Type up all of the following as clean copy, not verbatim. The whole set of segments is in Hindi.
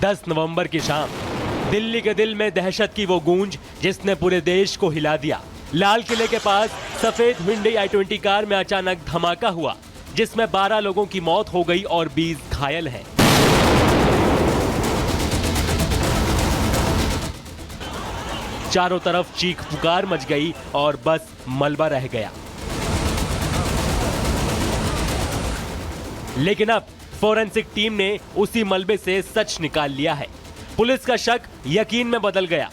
10 नवंबर की शाम दिल्ली के दिल में दहशत की वो गूंज जिसने पूरे देश को हिला दिया। लाल किले के पास सफेद हुंडई i20 कार में अचानक धमाका हुआ जिसमें 12 लोगों की मौत हो गई और 20 घायल हैं। चारों तरफ चीख पुकार मच गई और बस मलबा रह गया। लेकिन अब फोरेंसिक टीम ने उसी मलबे से सच निकाल लिया है। पुलिस का शक यकीन में बदल गया।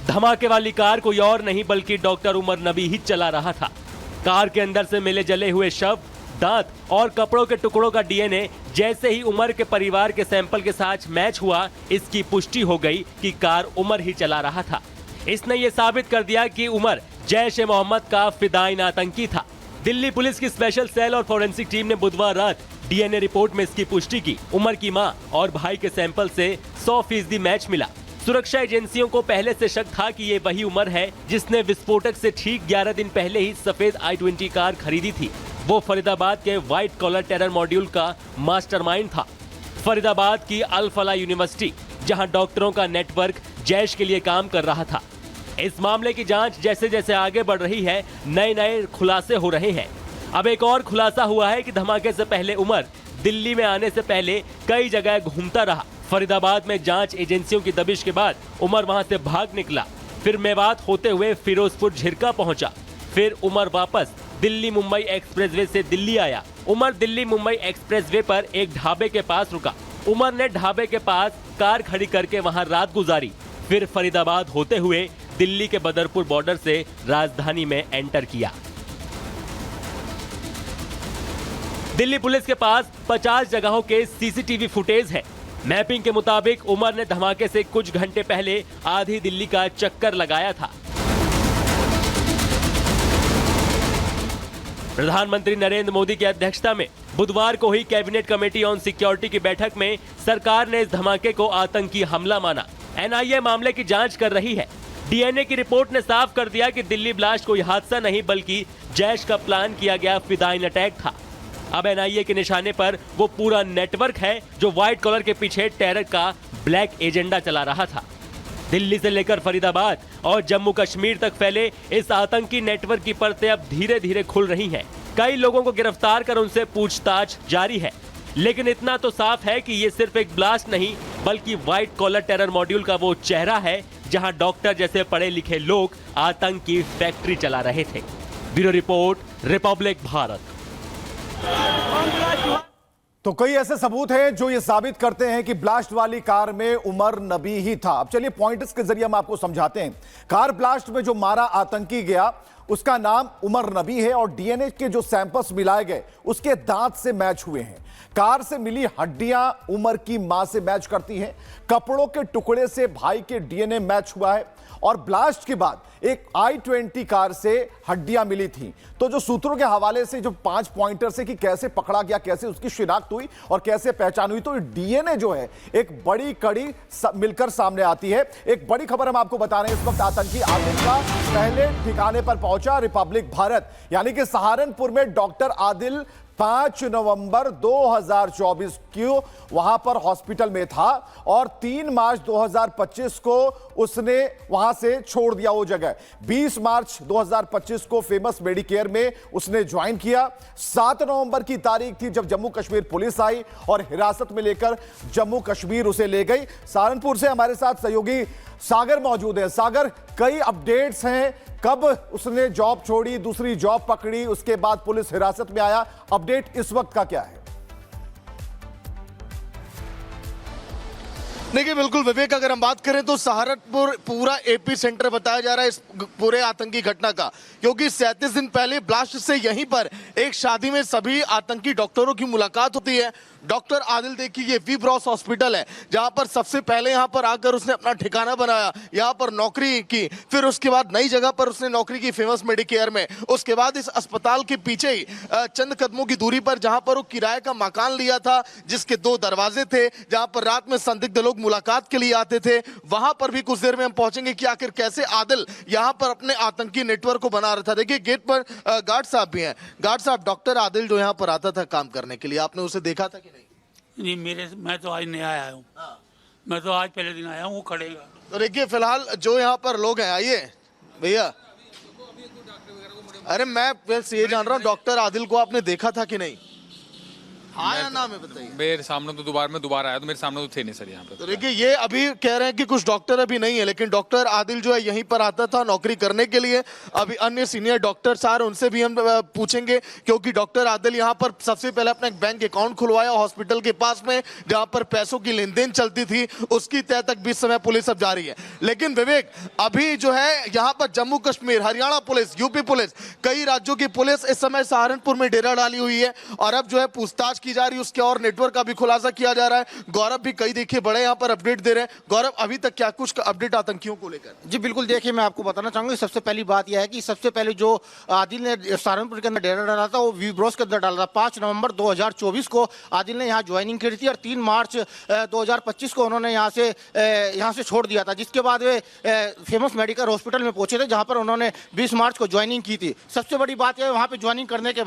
धमाके वाली कार कोई और नहीं बल्कि डॉक्टर उमर नबी ही चला रहा था। कार के अंदर से मिले जले हुए शव, दांत और कपड़ों के टुकड़ों का डीएनए जैसे ही उमर के परिवार के सैंपल के साथ मैच हुआ, इसकी पुष्टि हो गई कि कार उमर ही चला रहा था। इसने ये साबित कर दिया कि उमर जैश-ए-मोहम्मद का फिदायीन आतंकी था। दिल्ली पुलिस की स्पेशल सेल और फोरेंसिक टीम ने बुधवार रात डीएनए रिपोर्ट में इसकी पुष्टि की। उमर की मां और भाई के सैंपल से 100% मैच मिला। सुरक्षा एजेंसियों को पहले से शक था कि ये वही उमर है जिसने विस्फोटक से ठीक 11 दिन पहले ही सफेद i20 कार खरीदी थी। वो फरीदाबाद के व्हाइट कॉलर टेरर मॉड्यूल का मास्टरमाइंड था। फरीदाबाद की अल फलाह यूनिवर्सिटी, जहां डॉक्टरों का नेटवर्क जैश के लिए काम कर रहा था। इस मामले की जांच जैसे जैसे आगे बढ़ रही है, नए नए खुलासे हो रहे हैं। अब एक और खुलासा हुआ है कि धमाके से पहले उमर दिल्ली में आने से पहले कई जगह घूमता रहा। फरीदाबाद में जांच एजेंसियों की दबिश के बाद उमर वहां से भाग निकला, फिर मेवात होते हुए फिरोजपुर झिरका पहुंचा। फिर उमर वापस दिल्ली मुंबई एक्सप्रेसवे से दिल्ली आया। उमर दिल्ली मुंबई एक्सप्रेसवे पर एक ढाबे के पास रुका। उमर ने ढाबे के पास कार खड़ी करके वहां रात गुजारी। फिर फरीदाबाद होते हुए दिल्ली के बदरपुर बॉर्डर से राजधानी में एंटर किया। दिल्ली पुलिस के पास 50 जगहों के सीसीटीवी फुटेज है। मैपिंग के मुताबिक उमर ने धमाके से कुछ घंटे पहले आधी दिल्ली का चक्कर लगाया था। प्रधानमंत्री नरेंद्र मोदी की अध्यक्षता में बुधवार को हुई कैबिनेट कमेटी ऑन सिक्योरिटी की बैठक में सरकार ने इस धमाके को आतंकी हमला माना। एनआईए मामले की जांच कर रही है। डीएनए की रिपोर्ट ने साफ कर दिया कि दिल्ली ब्लास्ट कोई हादसा नहीं बल्कि जैश का प्लान किया गया फिदायीन अटैक था। अब एनआईए के निशाने पर वो पूरा नेटवर्क है जो व्हाइट कॉलर के पीछे टेरर का ब्लैक एजेंडा चला रहा था। दिल्ली से लेकर फरीदाबाद और जम्मू कश्मीर तक फैले इस आतंकी नेटवर्क की परतें अब धीरे धीरे खुल रही हैं। कई लोगों को गिरफ्तार कर उनसे पूछताछ जारी है। लेकिन इतना तो साफ है कि ये सिर्फ एक ब्लास्ट नहीं बल्कि व्हाइट कॉलर टेरर मॉड्यूल का वो चेहरा है जहां डॉक्टर जैसे पढ़े लिखे लोग आतंक की फैक्ट्री चला रहे थे। Bureau report, Republic Bharat. तो कई ऐसे सबूत हैं जो ये साबित करते हैं कि ब्लास्ट वाली कार में उमर नबी ही था। अब चलिए पॉइंट्स के जरिए हम आपको समझाते हैं। कार ब्लास्ट में जो मारा आतंकी गया उसका नाम उमर नबी है और डीएनए के जो सैंपल्स मिलाए गए उसके दांत से मैच हुए हैं। कार से मिली हड्डियां उमर की मां से मैच करती हैं। कपड़ों के टुकड़े से भाई के डीएनए मैच हुआ है और ब्लास्ट के बाद एक i20 कार से हड्डियां मिली थी। तो जो सूत्रों के हवाले से जो 5 पॉइंटर से कि कैसे पकड़ा गया, कैसे उसकी शिनाख्त हुई और कैसे पहचान हुई, तो डीएनए जो है एक बड़ी कड़ी मिलकर सामने आती है। एक बड़ी खबर हम आपको बता रहे हैं। इस वक्त आतंकी आदिल का पहले ठिकाने पर पहुंचा रिपब्लिक भारत, यानी कि सहारनपुर में डॉक्टर आदिल 5 नवंबर 2024 को वहां पर हॉस्पिटल में था और 3 मार्च 2025 को उसने वहां से छोड़ दिया वो जगह। 20 मार्च 2025 को फेमस मेडिकेयर में उसने ज्वाइन किया। 7 नवंबर की तारीख थी जब जम्मू कश्मीर पुलिस आई और हिरासत में लेकर जम्मू कश्मीर उसे ले गई। सहारनपुर से हमारे साथ सहयोगी सागर मौजूद है। सागर, कई अपडेट्स हैं, कब उसने जॉब छोड़ी, दूसरी जॉब पकड़ी, उसके बाद पुलिस हिरासत में आया, अपडेट इस वक्त का क्या है? देखिए बिल्कुल विवेक, अगर हम बात करें तो सहारनपुर पूरा एपी सेंटर बताया जा रहा है इस पूरे आतंकी घटना का, क्योंकि 37 दिन पहले ब्लास्ट से यहीं पर एक शादी में सभी आतंकी डॉक्टरों की मुलाकात होती है। डॉक्टर आदिल, देखिए ये वी ब्रॉस हॉस्पिटल है जहां पर सबसे पहले यहां पर आकर उसने अपना ठिकाना बनाया, यहां पर नौकरी की, फिर उसके बाद नई जगह पर उसने नौकरी की फेमस मेडिकेयर में। उसके बाद इस अस्पताल के पीछे ही चंद कदमों की दूरी पर जहां पर वो किराए का मकान लिया था जिसके 2 दरवाजे थे, जहां पर रात में संदिग्ध लोग मुलाकात के लिए आते थे, वहां पर भी कुछ देर में हम पहुंचेंगे कि आखिर कैसे आदिल यहां पर अपने आतंकी नेटवर्क को बना रहा था। देखिए गेट पर गार्ड साहब भी हैं। गार्ड साहब, डॉक्टर आदिल जो यहां पर आता था काम करने के लिए, आपने उसे देखा था कि नहीं? नहीं, मैं तो आज नया आया हूँ। मैं तो आज पहले दिन आया हूँ, वो खड़ेगा। तो देखिए फिलहाल जो यहाँ पर लोग हैं, आइए भैया। अरे मैं बस ये जान रहा हूँ डॉक्टर आदिल को आपने देखा था कि नहीं? हाँ या ना में बताइए। मेरे सामने तो दोबारा आया तो मेरे सामने तो थे नहीं सर यहाँ पे। तो देखिए ये अभी कह रहे हैं कि कुछ डॉक्टर अभी नहीं है, लेकिन डॉक्टर आदिल जो है यहीं पर आता था नौकरी करने के लिए। अभी अन्य सीनियर डॉक्टर्स आ रहे हैं, उनसे भी हम पूछेंगे, क्योंकि डॉक्टर आदिल यहाँ पर सबसे पहले अपना एक बैंक अकाउंट खुलवाया हॉस्पिटल के पास में, जहाँ पर पैसों की लेन देन चलती थी, उसकी तय तक भी इस समय पुलिस अब जा रही है। लेकिन विवेक, अभी जो है यहाँ पर Jammu Kashmir, Haryana police, UP police, कई राज्यों की पुलिस इस समय सहारनपुर में डेरा डाली हुई है और अब जो है पूछताछ की जा रही है, उसके और नेटवर्क का भी खुलासा किया जा रहा है। गौरव भी कई देखिए बड़े यहाँ पर अपडेट दे रहे हैं। गौरव, अभी तक क्या कुछ अपडेट आतंकियों को लेकर? जी बिल्कुल, देखिए मैं आपको बताना चाहूंगा, सबसे पहली बात यह है कि सबसे पहले जो आदिल ने सहारनपुर के अंदर डेरा डाला था वो वीब्रोस के अंदर डाला था। 5 नवंबर 2024 को आदिल ने यहाँ ज्वाइनिंग की थी और 3 मार्च 2025 को उन्होंने यहाँ से छोड़ दिया था, जिसके बाद वे फेमस मेडिकल हॉस्पिटल में पहुंचे थे, जहाँ पर उन्होंने 20 मार्च को ज्वाइनिंग की थी। सबसे बड़ी बात यह, वहाँ पर ज्वाइनिंग करने के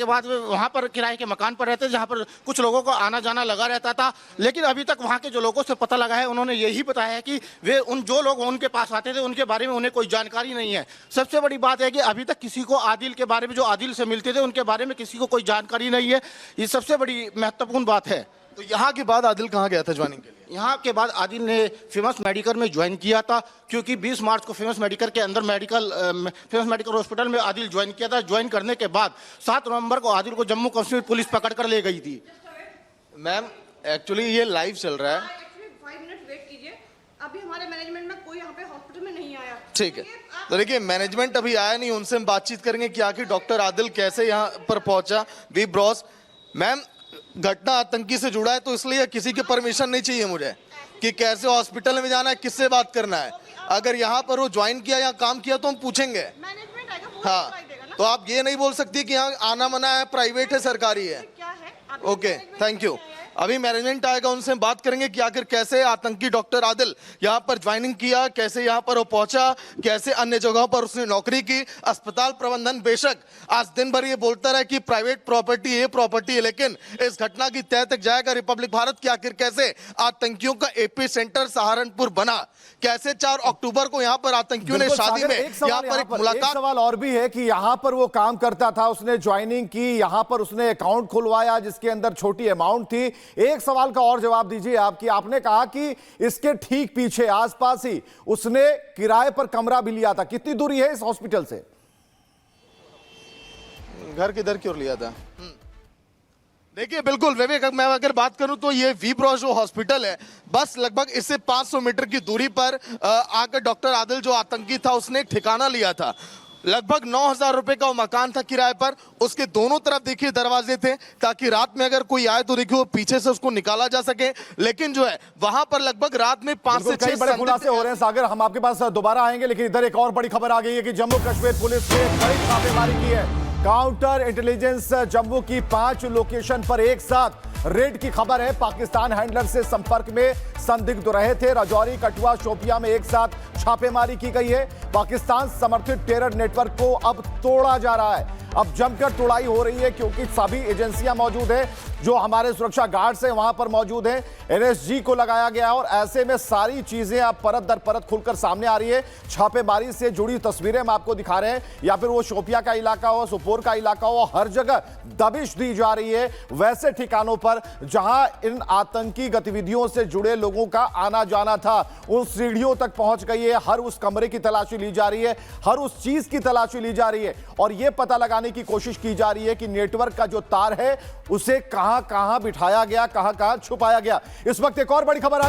बाद वे वहाँ पर किराए के मकान पर रहते थे, जहाँ पर कुछ लोगों को आना जाना लगा रहता था। लेकिन अभी तक वहाँ के जो लोगों से पता लगा है, उन्होंने यही बताया है कि वे जो लोग उनके पास आते थे उनके बारे में उन्हें कोई जानकारी नहीं है। सबसे बड़ी बात है कि अभी तक किसी को आदिल के बारे में, जो आदिल से मिलते थे उनके बारे में किसी को कोई जानकारी नहीं है। ये सबसे बड़ी महत्वपूर्ण बात है। तो यहाँ के बाद आदिल कहाँ गया था ज्वाइनिंग के लिए? यहाँ के बाद आदिल ने फेमस मेडिकल में ज्वाइन किया था, क्योंकि 20 मार्च को फेमस मेडिकल के अंदर फेमस मेडिकल हॉस्पिटल में आदिल ज्वाइन किया था। ज्वाइन करने के बाद 7 नवंबर को आदिल को जम्मू कश्मीर पुलिस पकड़ कर ले गई थी। मैम एक्चुअली ये लाइव चल रहा है। 5 मिनट वेट कीजिए, अभी हमारे मैनेजमेंट में कोई यहाँ पे हॉस्पिटल में नहीं आया। ठीक है, तो देखिए मैनेजमेंट अभी आया नहीं, उनसे हम बातचीत करेंगे कि आखिर डॉक्टर आदिल कैसे यहाँ पर पहुंचा। वी ब्रॉस मैम, घटना आतंकी से जुड़ा है, तो इसलिए किसी की परमिशन नहीं चाहिए मुझे कि कैसे हॉस्पिटल में जाना है, किससे बात करना है। अगर यहाँ पर वो ज्वाइन किया या काम किया तो हम पूछेंगे। मैनेजमेंट आएगा, वो हाँ, देगा ना। तो आप ये नहीं बोल सकती कि यहाँ आना मना है, प्राइवेट है, सरकारी है। क्या है? Okay, thank you. अभी मैनेजमेंट आएगा, उनसे हम बात करेंगे कि आखिर कैसे आतंकी डॉक्टर आदिल यहाँ पर ज्वाइनिंग किया, कैसे यहाँ पर वो पहुंचा, कैसे अन्य जगहों पर उसने नौकरी की। अस्पताल प्रबंधन बेशक आज दिन भर ये बोलता रहा कि प्राइवेट प्रॉपर्टी ये प्रॉपर्टी है, लेकिन इस घटना की तह तक जाएगा रिपब्लिक भारत की आखिर कैसे आतंकियों का एपी सेंटर सहारनपुर बना, कैसे 4 अक्टूबर को यहाँ पर आतंकियों ने शादी में यहाँ पर एक मुलाकात। सवाल और भी है कि यहाँ पर वो काम करता था, उसने ज्वाइनिंग की, यहाँ पर उसने अकाउंट खुलवाया जिसके अंदर छोटी अमाउंट थी। एक सवाल का और जवाब दीजिए आप, कि आपने कहा कि इसके ठीक पीछे आसपास ही उसने किराए पर कमरा भी लिया था। कितनी दूरी है इस हॉस्पिटल से? घर किधर क्यों लिया था? देखिए बिल्कुल विवेक, मैं अगर बात करूं तो ये वी ब्रॉस जो हॉस्पिटल है, बस लगभग इससे 500 मीटर की दूरी पर आकर डॉक्टर आदिल जो आतंकी था उसने एक ठिकाना लिया था। लगभग 9,000 रुपए का वो मकान था किराए पर। उसके दोनों तरफ देखिए दरवाजे थे, ताकि रात में अगर कोई आए तो देखिए वो पीछे से उसको निकाला जा सके। लेकिन जो है वहां पर लगभग रात में 5 से 6 बड़े खुलासे हो रहे हैं। सागर, हम आपके पास दोबारा आएंगे, लेकिन इधर एक और बड़ी खबर आ गई है कि जम्मू कश्मीर पुलिस ने कड़ी छापेमारी की है। काउंटर इंटेलिजेंस जम्मू की 5 लोकेशन पर एक साथ रेड की खबर है। पाकिस्तान हैंडलर से संपर्क में संदिग्ध रहे थे। राजौरी, कठुआ, शोपियां में एक साथ छापेमारी की गई है। पाकिस्तान समर्थित टेरर नेटवर्क को अब तोड़ा जा रहा है। अब जमकर तोड़ाई हो रही है, क्योंकि सभी एजेंसियां मौजूद हैं, जो हमारे सुरक्षा गार्ड्स हैं वहां पर मौजूद हैं। एनएसजी को लगाया गया और ऐसे में सारी चीजें अब परत दर परत खुलकर सामने आ रही है। छापेमारी से जुड़ी तस्वीरें हम आपको दिखा रहे हैं, या फिर वो शोपिया का इलाका हो, सोपोर का इलाका हो, हर जगह दबिश दी जा रही है वैसे ठिकानों पर जहां इन आतंकी गतिविधियों से जुड़े लोगों का आना जाना था। उन सीढ़ियों तक पहुंच गई है, हर उस कमरे की तलाशी ली जा रही है, हर उस चीज की तलाशी ली जा रही है, और यह पता लगाने की कोशिश की जा रही है कि नेटवर्क का जो तार है उसे कहां कहां बिठाया गया, कहां कहां छुपाया गया। इस वक्त एक और बड़ी खबर आ गई।